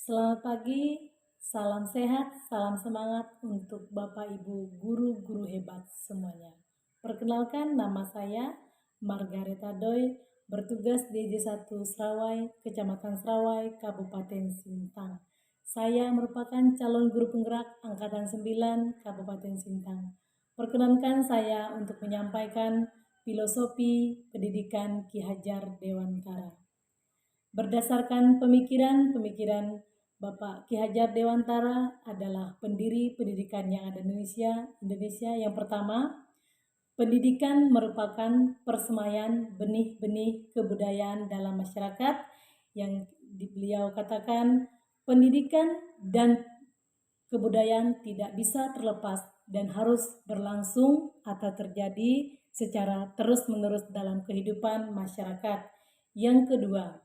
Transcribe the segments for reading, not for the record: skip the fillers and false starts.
Selamat pagi, salam sehat, salam semangat untuk Bapak Ibu guru-guru hebat semuanya. Perkenalkan, nama saya Margareta Doi, bertugas di DJ1 Serawai, Kecamatan Serawai, Kabupaten Sintang. Saya merupakan calon guru penggerak Angkatan 9 Kabupaten Sintang. Perkenankan saya untuk menyampaikan filosofi pendidikan Ki Hajar Dewantara. Berdasarkan pemikiran Bapak Ki Hajar Dewantara adalah pendiri pendidikan yang ada di Indonesia. Yang pertama, pendidikan merupakan persemaian benih-benih kebudayaan dalam masyarakat yang beliau katakan pendidikan dan kebudayaan tidak bisa terlepas dan harus berlangsung atau terjadi secara terus-menerus dalam kehidupan masyarakat. Yang kedua,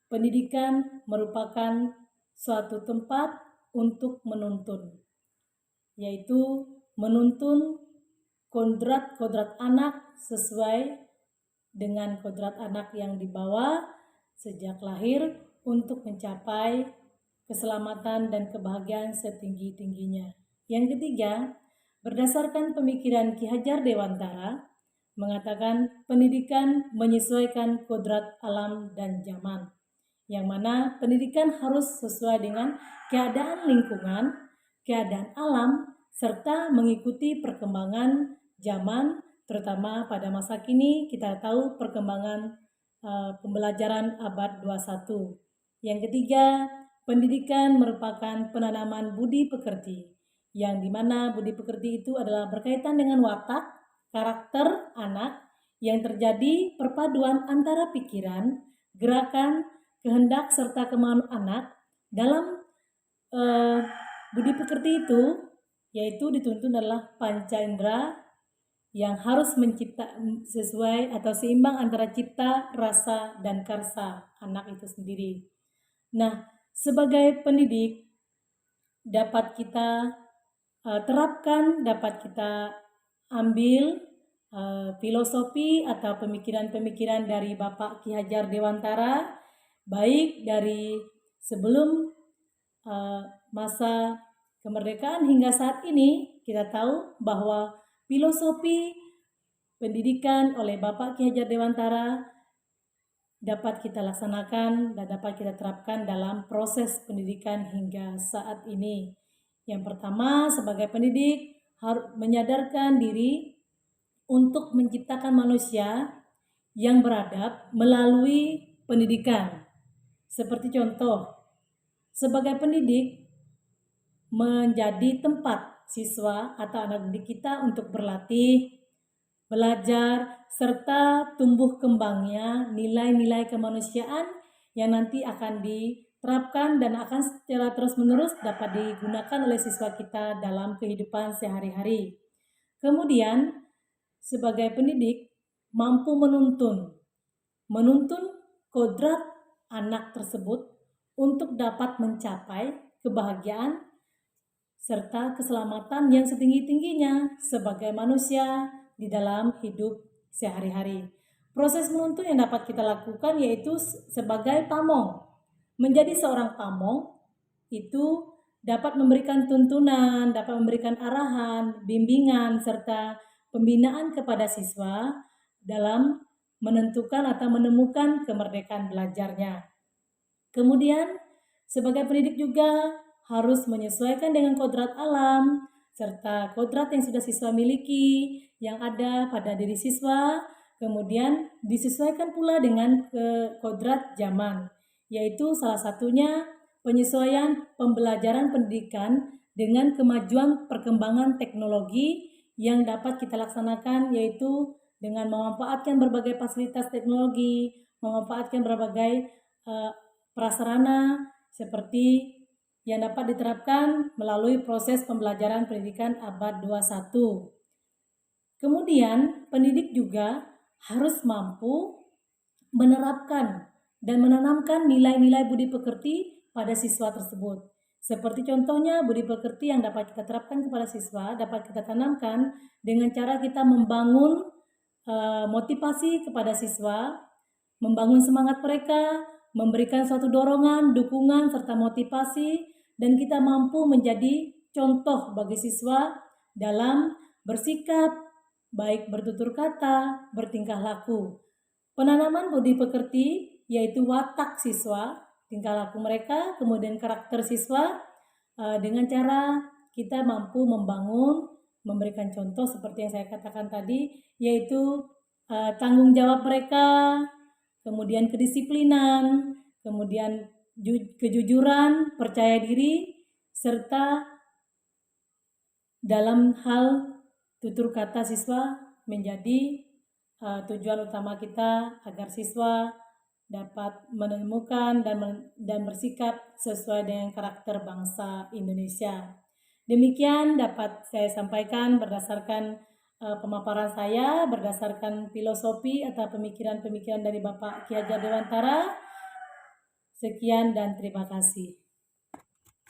pendidikan merupakan suatu tempat untuk menuntun, yaitu menuntun kodrat-kodrat anak sesuai dengan kodrat anak yang dibawa sejak lahir untuk mencapai keselamatan dan kebahagiaan setinggi-tingginya. Yang ketiga, berdasarkan pemikiran Ki Hajar Dewantara, mengatakan pendidikan menyesuaikan kodrat alam dan zaman, yang mana pendidikan harus sesuai dengan keadaan lingkungan, keadaan alam, serta mengikuti perkembangan zaman, terutama pada masa kini kita tahu perkembangan pembelajaran abad 21. Yang ketiga, pendidikan merupakan penanaman budi pekerti, yang dimana budi pekerti itu adalah berkaitan dengan watak, karakter anak, yang terjadi perpaduan antara pikiran, gerakan, kehendak serta kemauan anak dalam budi pekerti itu, yaitu dituntun adalah panca indera yang harus mencipta sesuai atau seimbang antara cipta, rasa, dan karsa anak itu sendiri. Nah, sebagai pendidik dapat kita terapkan, dapat kita ambil filosofi atau pemikiran-pemikiran dari Bapak Ki Hajar Dewantara, baik dari sebelum masa kemerdekaan hingga saat ini. Kita tahu bahwa filosofi pendidikan oleh Bapak Ki Hajar Dewantara dapat kita laksanakan dan dapat kita terapkan dalam proses pendidikan hingga saat ini. Yang pertama, sebagai pendidik harus menyadarkan diri untuk menciptakan manusia yang beradab melalui pendidikan. Seperti contoh, sebagai pendidik menjadi tempat siswa atau anak didik kita untuk berlatih, belajar, serta tumbuh kembangnya nilai-nilai kemanusiaan yang nanti akan diterapkan dan akan secara terus-menerus dapat digunakan oleh siswa kita dalam kehidupan sehari-hari. Kemudian, sebagai pendidik mampu menuntun kodrat anak tersebut untuk dapat mencapai kebahagiaan serta keselamatan yang setinggi-tingginya sebagai manusia di dalam hidup sehari-hari. Proses menuntun yang dapat kita lakukan yaitu sebagai pamong. Menjadi seorang pamong itu dapat memberikan tuntunan, dapat memberikan arahan, bimbingan, serta pembinaan kepada siswa dalam menentukan atau menemukan kemerdekaan belajarnya. Kemudian, sebagai pendidik juga harus menyesuaikan dengan kodrat alam, serta kodrat yang sudah siswa miliki, yang ada pada diri siswa, kemudian disesuaikan pula dengan kodrat zaman, yaitu salah satunya penyesuaian pembelajaran pendidikan dengan kemajuan perkembangan teknologi yang dapat kita laksanakan, yaitu dengan memanfaatkan berbagai fasilitas teknologi, memanfaatkan berbagai prasarana seperti yang dapat diterapkan melalui proses pembelajaran pendidikan abad 21. Kemudian, pendidik juga harus mampu menerapkan dan menanamkan nilai-nilai budi pekerti pada siswa tersebut. Seperti contohnya budi pekerti yang dapat kita terapkan kepada siswa, dapat kita tanamkan dengan cara kita membangun motivasi kepada siswa, membangun semangat mereka, memberikan suatu dorongan, dukungan, serta motivasi, dan kita mampu menjadi contoh bagi siswa dalam bersikap, baik bertutur kata, bertingkah laku. Penanaman budi pekerti yaitu watak siswa, tingkah laku mereka, kemudian karakter siswa, dengan cara kita mampu membangun, memberikan contoh seperti yang saya katakan tadi, yaitu tanggung jawab mereka, kemudian kedisiplinan, kemudian kejujuran, percaya diri, serta dalam hal tutur kata siswa menjadi tujuan utama kita agar siswa dapat menemukan dan bersikap sesuai dengan karakter bangsa Indonesia. Demikian dapat saya sampaikan berdasarkan pemaparan saya, berdasarkan filosofi atau pemikiran-pemikiran dari Bapak Ki Hajar Dewantara. Sekian dan terima kasih.